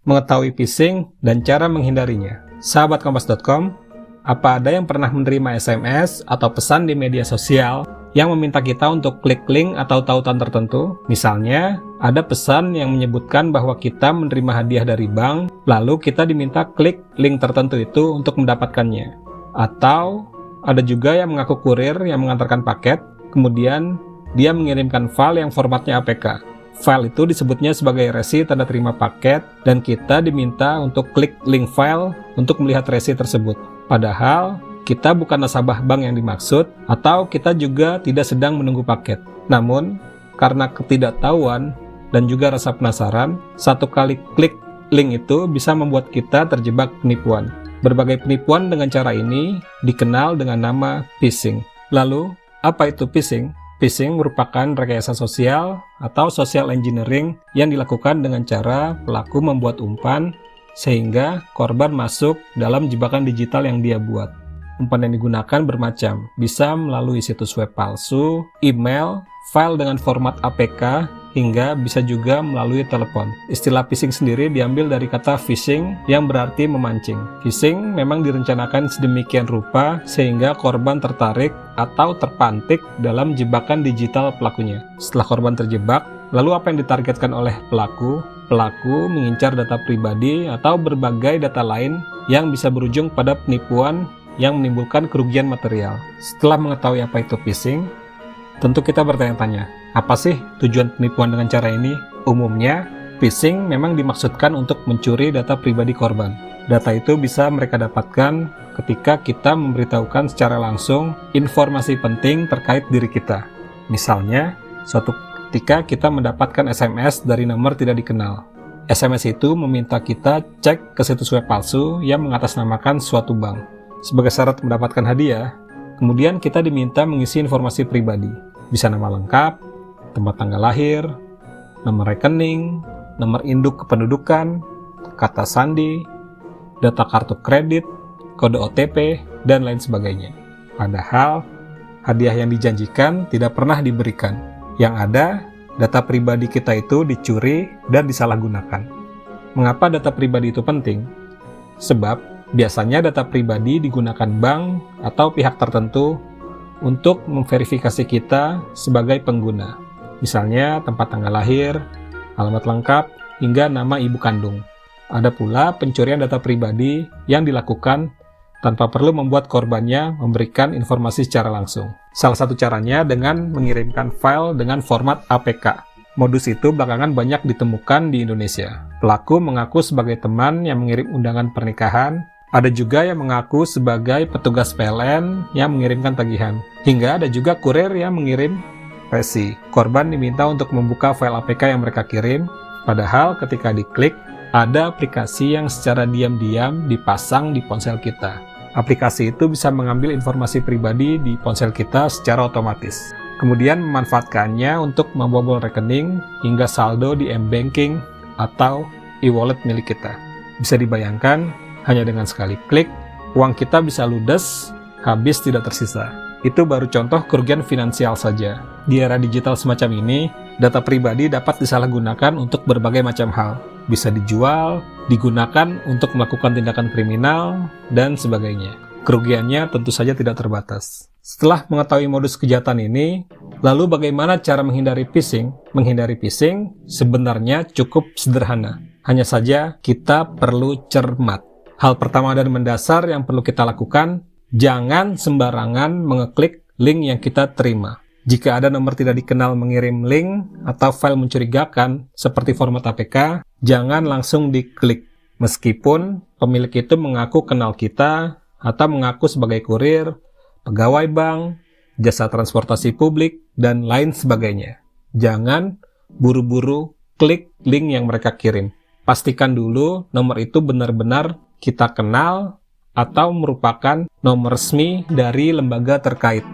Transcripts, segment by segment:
mengetahui phishing dan cara menghindarinya. Sahabat Kompas.com, apa ada yang pernah menerima SMS atau pesan di media sosial yang meminta kita untuk klik link atau tautan tertentu? Misalnya, ada pesan yang menyebutkan bahwa kita menerima hadiah dari bank, lalu kita diminta klik link tertentu itu untuk mendapatkannya. Atau, ada juga yang mengaku kurir yang mengantarkan paket, kemudian dia mengirimkan file yang formatnya APK. File itu disebutnya sebagai resi tanda terima paket, dan kita diminta untuk klik link file untuk melihat resi tersebut. Padahal, kita bukan nasabah bank yang dimaksud, atau kita juga tidak sedang menunggu paket. Namun, karena ketidaktahuan dan juga rasa penasaran, satu kali klik link itu bisa membuat kita terjebak penipuan. Berbagai penipuan dengan cara ini dikenal dengan nama phishing. Lalu, apa itu phishing? Phishing merupakan rekayasa sosial atau social engineering yang dilakukan dengan cara pelaku membuat umpan sehingga korban masuk dalam jebakan digital yang dia buat. Umpan yang digunakan bermacam, bisa melalui situs web palsu, email, file dengan format APK, hingga bisa juga melalui telepon. Istilah phishing sendiri diambil dari kata phishing yang berarti memancing. Phishing memang direncanakan sedemikian rupa sehingga korban tertarik atau terpantik dalam jebakan digital pelakunya. Setelah korban terjebak, lalu apa yang ditargetkan oleh pelaku? Pelaku mengincar data pribadi atau berbagai data lain yang bisa berujung pada penipuan yang menimbulkan kerugian material. Setelah mengetahui apa itu phishing, tentu kita bertanya-tanya, apa sih tujuan penipuan dengan cara ini? Umumnya, phishing memang dimaksudkan untuk mencuri data pribadi korban. Data itu bisa mereka dapatkan ketika kita memberitahukan secara langsung informasi penting terkait diri kita. Misalnya, suatu ketika kita mendapatkan SMS dari nomor tidak dikenal. SMS itu meminta kita cek ke situs web palsu yang mengatasnamakan suatu bank. Sebagai syarat mendapatkan hadiah, kemudian kita diminta mengisi informasi pribadi. Bisa nama lengkap, tempat tanggal lahir, nomor rekening, nomor induk kependudukan, kata sandi, data kartu kredit, kode OTP, dan lain sebagainya. Padahal, hadiah yang dijanjikan tidak pernah diberikan. Yang ada, data pribadi kita itu dicuri dan disalahgunakan. Mengapa data pribadi itu penting? Sebab, biasanya data pribadi digunakan bank atau pihak tertentu untuk memverifikasi kita sebagai pengguna. Misalnya tempat tanggal lahir, alamat lengkap, hingga nama ibu kandung. Ada pula pencurian data pribadi yang dilakukan tanpa perlu membuat korbannya memberikan informasi secara langsung. Salah satu caranya dengan mengirimkan file dengan format APK. Modus itu belakangan banyak ditemukan di Indonesia. Pelaku mengaku sebagai teman yang mengirim undangan pernikahan. Ada juga yang mengaku sebagai petugas PLN yang mengirimkan tagihan. Hingga ada juga kurir yang mengirim resi. Korban diminta untuk membuka file APK yang mereka kirim, padahal ketika diklik, ada aplikasi yang secara diam-diam dipasang di ponsel kita. Aplikasi itu bisa mengambil informasi pribadi di ponsel kita secara otomatis. Kemudian memanfaatkannya untuk membobol rekening hingga saldo di M-Banking atau e-wallet milik kita. Bisa dibayangkan, hanya dengan sekali klik, uang kita bisa ludes, habis tidak tersisa. Itu baru contoh kerugian finansial saja. Di era digital semacam ini, data pribadi dapat disalahgunakan untuk berbagai macam hal. Bisa dijual, digunakan untuk melakukan tindakan kriminal, dan sebagainya. Kerugiannya tentu saja tidak terbatas. Setelah mengetahui modus kejahatan ini, lalu bagaimana cara menghindari phishing? Menghindari phishing sebenarnya cukup sederhana. Hanya saja kita perlu cermat. Hal pertama dan mendasar yang perlu kita lakukan, jangan sembarangan mengeklik link yang kita terima. Jika ada nomor tidak dikenal mengirim link atau file mencurigakan seperti format APK, jangan langsung diklik. Meskipun pemilik itu mengaku kenal kita atau mengaku sebagai kurir, pegawai bank, jasa transportasi publik, dan lain sebagainya. Jangan buru-buru klik link yang mereka kirim. Pastikan dulu nomor itu benar-benar kita kenal atau merupakan nomor resmi dari lembaga terkait.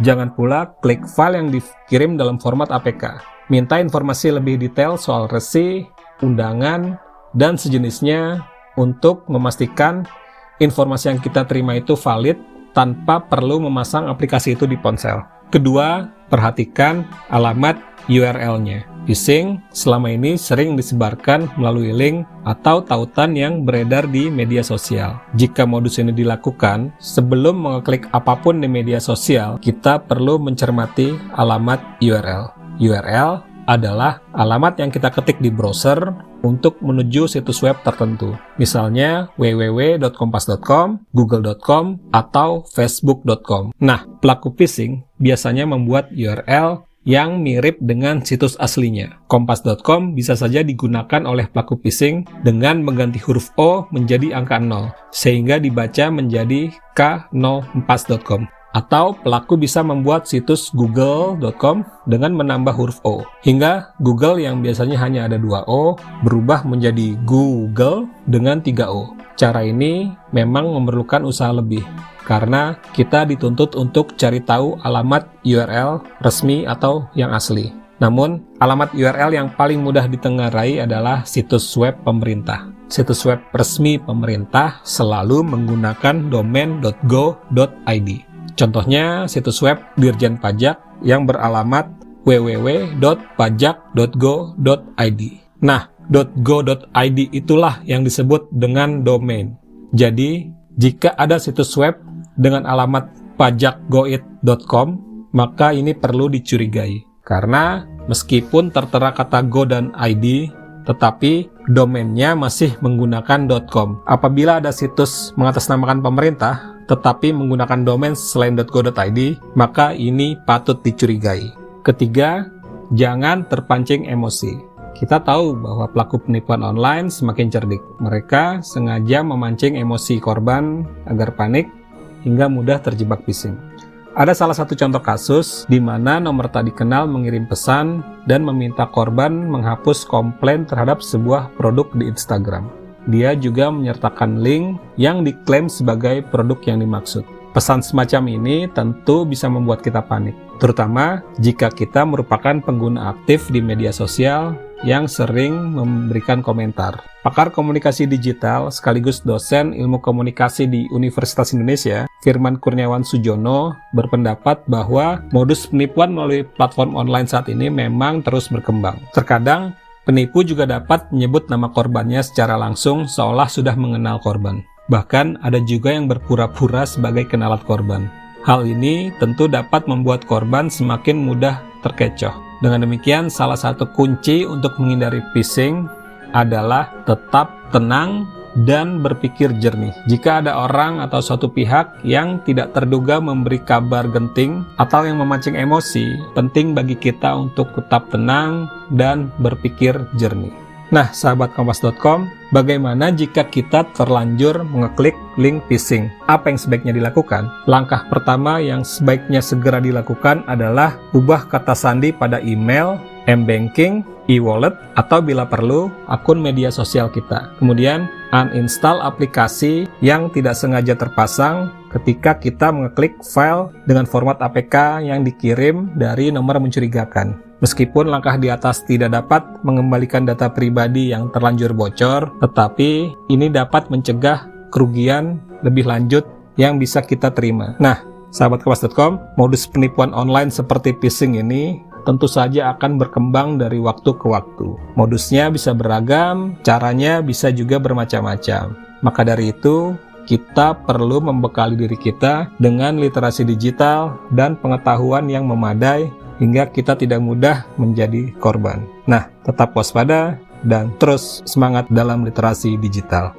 Jangan pula klik file yang dikirim dalam format APK. Minta informasi lebih detail soal resi, undangan, dan sejenisnya untuk memastikan informasi yang kita terima itu valid tanpa perlu memasang aplikasi itu di ponsel. Kedua, perhatikan alamat URL-nya. Phishing selama ini sering disebarkan melalui link atau tautan yang beredar di media sosial. Jika modus ini dilakukan, sebelum mengeklik apapun di media sosial, kita perlu mencermati alamat URL. URL adalah alamat yang kita ketik di browser untuk menuju situs web tertentu. Misalnya www.kompas.com, google.com, atau facebook.com. Nah, pelaku phishing biasanya membuat URL yang mirip dengan situs aslinya. Kompas.com bisa saja digunakan oleh pelaku phishing dengan mengganti huruf O menjadi angka 0, sehingga dibaca menjadi k04.com. Atau pelaku bisa membuat situs google.com dengan menambah huruf O, hingga Google yang biasanya hanya ada 2 O berubah menjadi Google dengan 3 O. Cara ini memang memerlukan usaha lebih, karena kita dituntut untuk cari tahu alamat URL resmi atau yang asli. Namun, alamat URL yang paling mudah ditengarai adalah situs web pemerintah. Situs web resmi pemerintah selalu menggunakan domain .go.id. Contohnya situs web Dirjen Pajak yang beralamat www.pajak.go.id. Nah, .go.id itulah yang disebut dengan domain. Jadi, jika ada situs web dengan alamat pajakgoid.com, maka ini perlu dicurigai. Karena meskipun tertera kata go dan id, tetapi domainnya masih menggunakan .com. Apabila ada situs mengatasnamakan pemerintah, tetapi menggunakan domain selain .go.id, maka ini patut dicurigai. Ketiga, jangan terpancing emosi. Kita tahu bahwa pelaku penipuan online semakin cerdik. Mereka sengaja memancing emosi korban agar panik hingga mudah terjebak phishing. Ada salah satu contoh kasus di mana nomor tak dikenal mengirim pesan dan meminta korban menghapus komplain terhadap sebuah produk di Instagram. Dia juga menyertakan link yang diklaim sebagai produk yang dimaksud. Pesan semacam ini tentu bisa membuat kita panik, terutama jika kita merupakan pengguna aktif di media sosial yang sering memberikan komentar. Pakar komunikasi digital sekaligus dosen ilmu komunikasi di Universitas Indonesia, Firman Kurniawan Sujono, berpendapat bahwa modus penipuan melalui platform online saat ini memang terus berkembang. Terkadang, penipu juga dapat menyebut nama korbannya secara langsung seolah sudah mengenal korban. Bahkan ada juga yang berpura-pura sebagai kenalan korban. Hal ini tentu dapat membuat korban semakin mudah terkecoh. Dengan demikian, salah satu kunci untuk menghindari phishing adalah tetap tenang dan berpikir jernih. Jika ada orang atau suatu pihak yang tidak terduga memberi kabar genting atau yang memancing emosi, penting bagi kita untuk tetap tenang dan berpikir jernih. Nah, sahabat kompas.com, bagaimana jika kita terlanjur mengeklik link phishing? Apa yang sebaiknya dilakukan? Langkah pertama yang sebaiknya segera dilakukan adalah ubah kata sandi pada email, m-banking, e-wallet, atau bila perlu, akun media sosial kita. Kemudian, uninstall aplikasi yang tidak sengaja terpasang ketika kita mengeklik file dengan format APK yang dikirim dari nomor mencurigakan. Meskipun langkah di atas tidak dapat mengembalikan data pribadi yang terlanjur bocor, tetapi ini dapat mencegah kerugian lebih lanjut yang bisa kita terima. Nah, sahabat kompas.com, modus penipuan online seperti phishing ini tentu saja akan berkembang dari waktu ke waktu. Modusnya bisa beragam, caranya bisa juga bermacam-macam. Maka dari itu, kita perlu membekali diri kita dengan literasi digital dan pengetahuan yang memadai hingga kita tidak mudah menjadi korban. Nah, tetap waspada dan terus semangat dalam literasi digital.